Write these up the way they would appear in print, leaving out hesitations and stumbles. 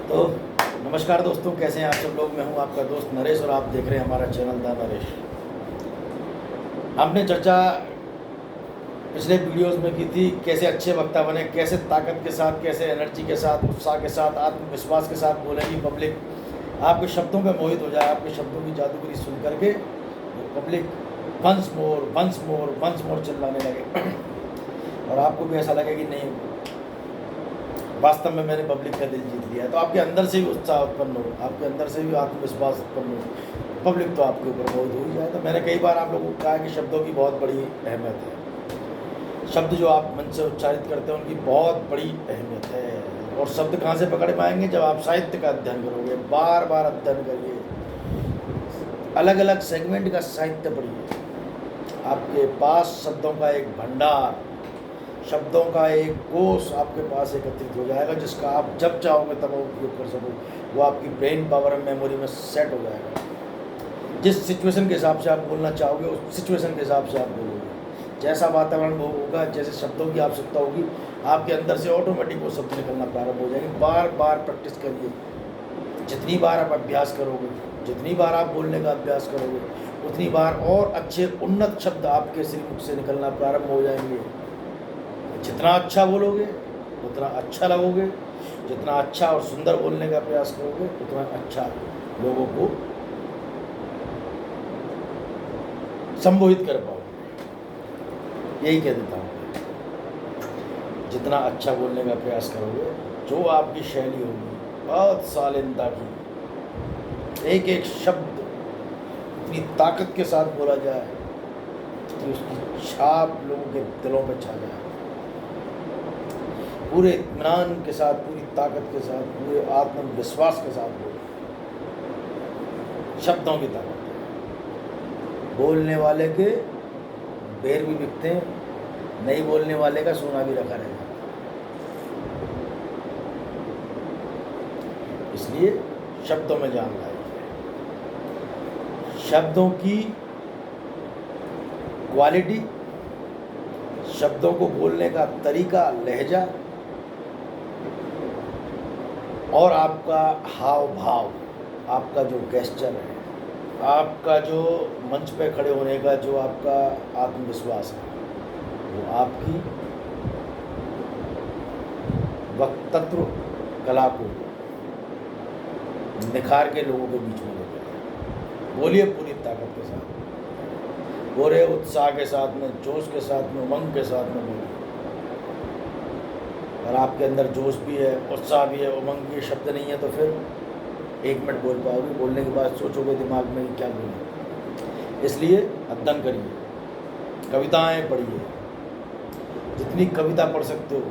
तो नमस्कार दोस्तों, कैसे हैं आप सब लोग। मैं हूं आपका दोस्त नरेश और आप देख रहे हैं हमारा चैनल द नरेश। हमने चर्चा पिछले वीडियोस में की थी कैसे अच्छे वक्ता बने, कैसे ताकत के साथ, कैसे एनर्जी के साथ, उत्साह के साथ, आत्मविश्वास के साथ बोलेंगी पब्लिक आपके शब्दों पे मोहित हो जाए। आपके शब्दों की जादूगरी सुन करके पब्लिक वंस मोर चिल्लाने लगे और आपको भी ऐसा लगे कि नहीं, वास्तव में मैंने पब्लिक का दिल जीत लिया है। तो आपके अंदर से भी उत्साह उत्पन्न हो, आपके अंदर से भी आत्मविश्वास उत्पन्न हो, पब्लिक तो आपके ऊपर मोहित हो ही जाए। तो मैंने कई बार आप लोगों को कहा कि शब्दों की बहुत बड़ी अहमियत है। शब्द जो आप मन से उच्चारित करते हैं उनकी बहुत बड़ी अहमियत है। और शब्द कहाँ से पकड़ पाएंगे? जब आप साहित्य का अध्ययन करोगे, बार बार अध्ययन करिए, अलग अलग सेगमेंट का साहित्य पढ़िए। आपके पास शब्दों का एक भंडार, शब्दों का एक कोष आपके पास एकत्रित हो जाएगा, जिसका आप जब चाहोगे तब उपयोग कर सको। वो आपकी ब्रेन पावर और मेमोरी में सेट हो जाएगा। जिस सिचुएशन के हिसाब से आप बोलना चाहोगे उस सिचुएशन के हिसाब से आप बोलोगे। जैसा वातावरण वो होगा, जैसे शब्दों की आवश्यकता होगी, आपके अंदर से ऑटोमेटिक वो शब्द निकलना प्रारंभ हो जाएंगे। बार बार प्रैक्टिस करिए। जितनी बार आप अभ्यास करोगे, जितनी बार आप बोलने का अभ्यास करोगे, उतनी बार और अच्छे उन्नत शब्द आपके श्रीमुख से निकलना प्रारंभ हो जाएंगे। जितना अच्छा बोलोगे उतना अच्छा लगोगे, जितना अच्छा और सुंदर बोलने का प्रयास करोगे उतना अच्छा लोगों को संबोधित कर पाओगे। यही कह देता हूँ, जितना अच्छा बोलने का प्रयास करोगे, जो आपकी शैली होगी बहुत शालीनता की, एक एक शब्द इतनी ताकत के साथ बोला जाए कि उसकी छाप लोगों के दिलों पर छा जाए। पूरे इत्मीनान के साथ, पूरी ताकत के साथ, पूरे आत्मविश्वास के साथ बोलो। शब्दों की ताकत, बोलने वाले के बेर भी बिकते हैं, नहीं बोलने वाले का सोना भी रखा रहेगा। इसलिए शब्दों में जान लाइए। शब्दों की क्वालिटी, शब्दों को बोलने का तरीका, लहजा और आपका हाव भाव, आपका जो गेस्चर है, आपका जो मंच पे खड़े होने का जो आपका आत्मविश्वास है, वो आपकी वक्तृत्व कला को निखार के लोगों के बीच में लेकर बोलिए पूरी ताकत के साथ, पूरे उत्साह के साथ में, जोश के साथ में, उमंग के साथ में बोलिए। और आपके अंदर जोश भी है, उत्साह भी है, उमंग भी, शब्द नहीं है तो फिर 1 मिनट बोल पाओगे। बोलने के बाद सोचोगे दिमाग में कि क्या बोले। इसलिए अध्ययन करिए, कविताएं पढ़िए, जितनी कविता पढ़ सकते हो,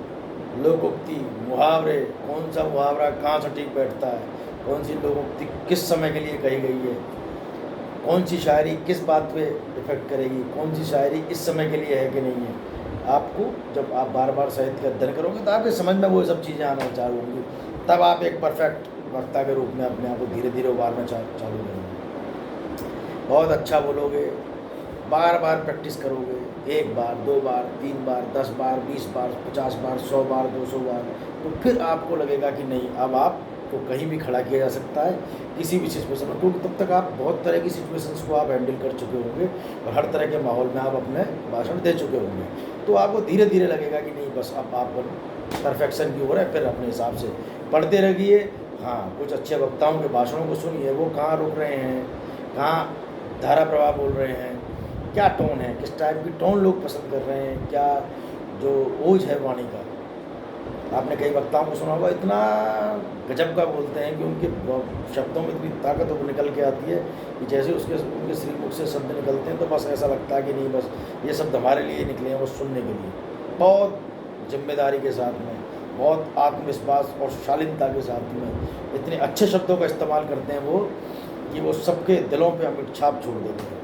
लोकोक्ति, मुहावरे, कौन सा मुहावरा कहाँ सटीक बैठता है, कौन सी लोकोक्ति किस समय के लिए कही गई है, कौन सी शायरी किस बात पे इफेक्ट करेगी, कौन सी शायरी इस समय के लिए है कि नहीं है। आपको जब आप बार बार साहित्य का अध्ययन करोगे तो आपके समझ में वो सब चीज़ें आना चालू होंगी। तब आप एक परफेक्ट वक्ता के रूप में अपने आप को धीरे धीरे उभारना चालू करोगे। बहुत अच्छा बोलोगे, बार बार प्रैक्टिस करोगे, 1 बार, 2 बार, 3 बार, 10 बार, 20 बार, 50 बार, 100 बार, 200 बार, तो फिर आपको लगेगा कि नहीं, अब आपको कहीं भी खड़ा किया जा सकता है, किसी भी सिचुएशन में। क्योंकि तब तक आप बहुत तरह की सिचुएशंस को आप हैंडल कर चुके होंगे और हर तरह के माहौल में आप अपने भाषण दे चुके होंगे। तो आपको धीरे धीरे लगेगा कि नहीं, बस अब आप परफेक्शन की ओर है। फिर अपने हिसाब से पढ़ते रहिए। हाँ, कुछ अच्छे वक्ताओं के भाषणों को सुनिए, वो कहाँ रुक रहे हैं, कहाँ धारा प्रवाह बोल रहे हैं, क्या टोन है, किस टाइप की टोन लोग पसंद कर रहे हैं, क्या जो ओज है वाणी का। आपने कई वक्ताओं को सुना होगा, इतना गजब का बोलते हैं कि उनके शब्दों में इतनी ताकत निकल के आती है कि जैसे उनके श्रीमुख से शब्द निकलते हैं तो बस ऐसा लगता है कि नहीं, बस ये शब्द हमारे लिए निकले हैं, वो सुनने के लिए। बहुत जिम्मेदारी के साथ में, बहुत आत्मविश्वास और शालीनता के साथ में इतने अच्छे शब्दों का इस्तेमाल करते हैं वो, कि वो सबके दिलों पे अमिट छाप छोड़ देते हैं।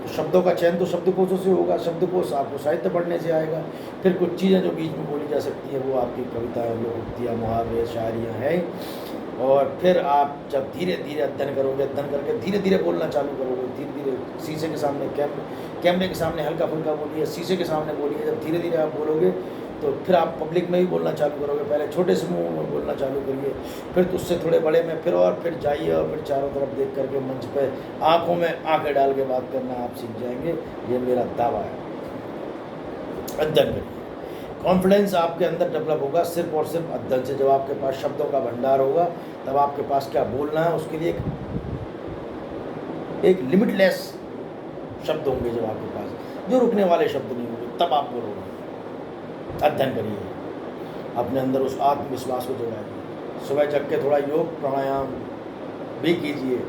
तो शब्दों का चयन तो शब्दकोशों से होगा, शब्दकोश आपको साहित्य पढ़ने से आएगा। फिर कुछ चीज़ें जो बीच में बोली जा सकती हैं वो आपकी कविताएं, लोकोक्तियाँ, मुहावरे, शायरियाँ हैं। और फिर आप जब धीरे धीरे अध्ययन करोगे, अध्ययन करके धीरे धीरे बोलना चालू करोगे, धीरे धीरे शीशे के सामने, कैमरे के सामने हल्का फुल्का बोलिए, शीशे के सामने बोलिए। जब धीरे धीरे आप बोलोगे तो फिर आप पब्लिक में भी बोलना चालू करोगे। पहले छोटे समूह में बोलना चालू करिए, फिर उससे थोड़े बड़े में, फिर जाइए और फिर चारों तरफ देख करके मंच पे आंखों में आंखें डाल के बात करना आप सीख जाएंगे। ये मेरा दावा है। अध्ययन करिए, कॉन्फिडेंस आपके अंदर डेवलप होगा सिर्फ और सिर्फ अध्ययन से। जब आपके पास शब्दों का भंडार होगा तब आपके पास क्या बोलना है उसके लिए एक लिमिटलेस शब्द होंगे। जब आपके पास जो रुकने वाले शब्द नहीं होंगे तब आप बोलोगे। अध्ययन करिए, अपने अंदर उस आत्मविश्वास को जगाइए। सुबह जग के थोड़ा योग प्राणायाम भी कीजिए,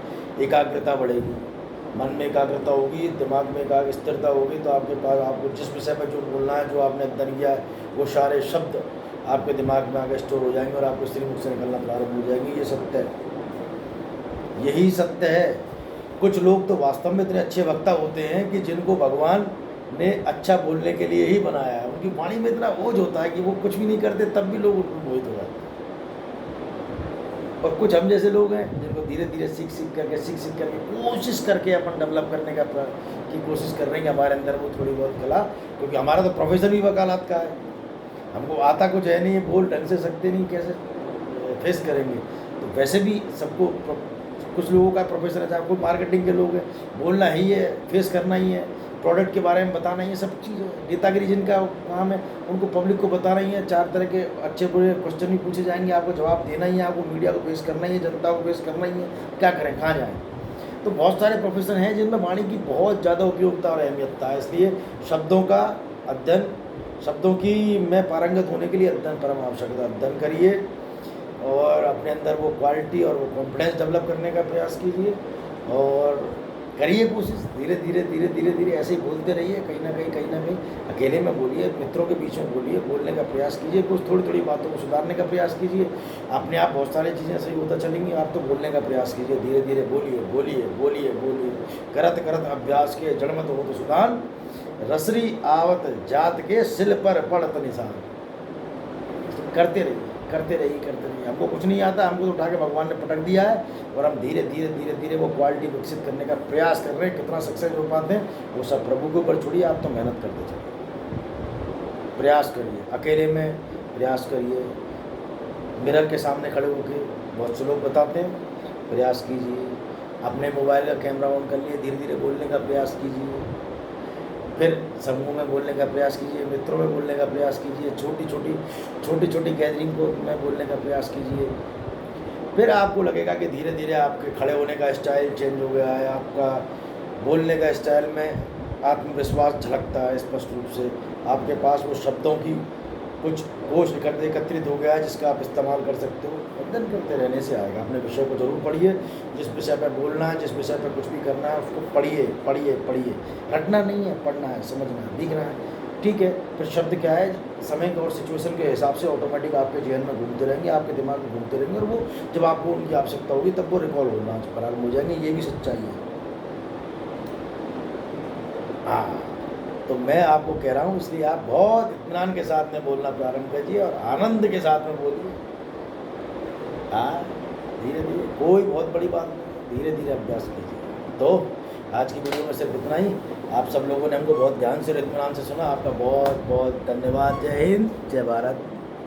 एकाग्रता बढ़ेगी, मन में एकाग्रता होगी, दिमाग में एकाग्र स्थिरता होगी, तो आपके पास आपको जिस विषय पर जो बोलना है, जो आपने अध्ययन किया है, वो सारे शब्द आपके दिमाग में आगे स्टोर हो जाएंगे और आपको श्रीमुख से निकलना प्रारंभ हो जाएंगे। ये सत्य है, यही सत्य है। कुछ लोग तो वास्तव में इतने अच्छे वक्ता होते हैं कि जिनको भगवान ने अच्छा बोलने के लिए ही बनाया है। उनकी वाणी में इतना ओज होता है कि वो कुछ भी नहीं करते तब भी लोग उनको मोहित हो जाते हैं। और कुछ हम जैसे लोग हैं जिनको धीरे धीरे सीख करके कोशिश करके अपन डेवलप करने की कोशिश कर रहे हैं कि हमारे अंदर वो थोड़ी बहुत कला, क्योंकि हमारा तो प्रोफेशन भी वकालत का है। हमको आता कुछ है नहीं, बोल ढंग से सकते नहीं, कैसे फेस करेंगे। तो वैसे भी सबको कुछ लोगों का प्रोफेशन है, चाहे कोई मार्केटिंग के लोग हैं, बोलना ही है, फेस करना ही है, प्रोडक्ट के बारे में बताना ही है, सब चीज़ है। नेतागिरी जिनका काम है उनको पब्लिक को बताना ही है। 4 तरह के अच्छे बुरे क्वेश्चन भी पूछे जाएंगे, आपको जवाब देना ही है, आपको मीडिया को फेस करना ही है, जनता को फेस करना ही है। क्या करें, कहाँ जाएँ? तो बहुत सारे प्रोफेशन हैं जिनमें वाणी की बहुत ज़्यादा उपयोगिता और अहमियतता है। इसलिए शब्दों का अध्ययन, शब्दों की में पारंगत होने के लिए अध्ययन परम आवश्यकता। अध्ययन करिए और अपने अंदर वो क्वालिटी और वो कॉन्फिडेंस डेवलप करने का प्रयास कीजिए और करिए कोशिश। धीरे धीरे ऐसे ही बोलते रहिए। कहीं ना कहीं अकेले में बोलिए, मित्रों के बीच में बोलिए, बोलने का प्रयास कीजिए। कुछ थोड़ी बातों को सुधारने का प्रयास कीजिए। अपने आप बहुत सारी चीज़ें सही होता चलेंगी। आप तो बोलने का प्रयास कीजिए, धीरे बोलिए। करत अभ्यास के जड़मत हो तो सुधान, रसरी आवत जात के सिल पर पड़त निशान। करते रहिए। हमको कुछ नहीं आता, हमको तो उठा के भगवान ने पटक दिया है और हम धीरे धीरे वो क्वालिटी विकसित करने का प्रयास कर रहे हैं। कितना सक्सेस हो पाते हैं वो सब प्रभु के ऊपर छोड़िए, आप तो मेहनत करते चलिए। प्रयास करिए, अकेले में प्रयास करिए, मिरर के सामने खड़े होकर बहुत से लोग बताते हैं, प्रयास कीजिए। अपने मोबाइल का कैमरा ऑन कर लिए, धीरे धीरे बोलने का प्रयास कीजिए। फिर समूह में बोलने का प्रयास कीजिए, मित्रों में बोलने का प्रयास कीजिए, छोटी छोटी गैदरिंग को में बोलने का प्रयास कीजिए। फिर आपको लगेगा कि धीरे धीरे आपके खड़े होने का स्टाइल चेंज हो गया है, आपका बोलने का स्टाइल में आत्मविश्वास झलकता है स्पष्ट रूप से। आपके पास वो शब्दों की कुछ कोश एकत्रित हो गया है जिसका आप इस्तेमाल कर सकते हो। अध्ययन करते रहने से आएगा। अपने विषय को जरूर पढ़िए। जिस विषय पर बोलना है, जिस विषय पर कुछ भी करना है, उसको पढ़िए। रटना नहीं है, पढ़ना है, समझना है, लिखना है। ठीक है, फिर शब्द क्या है, समय और सिचुएशन के हिसाब से ऑटोमेटिक आपके जीवन में घूमते रहेंगे, आपके दिमाग में घूमते रहेंगे और वो जब आपको उनकी आवश्यकता होगी तब वो रिकॉल होना प्रारंभ हो जाएंगे। ये भी सच्चाई है। हाँ, तो मैं आपको कह रहा हूँ, इसलिए आप बहुत इत्मीनान के साथ में बोलना प्रारंभ कीजिए और आनंद के साथ में बोलिए। हाँ, धीरे कोई बहुत बड़ी बात नहीं, धीरे अभ्यास कीजिए। तो आज की वीडियो में सिर्फ इतना ही। आप सब लोगों ने हमको बहुत ध्यान से और इत्मीनान से सुना। आपका बहुत बहुत धन्यवाद। जय हिंद, जय भारत।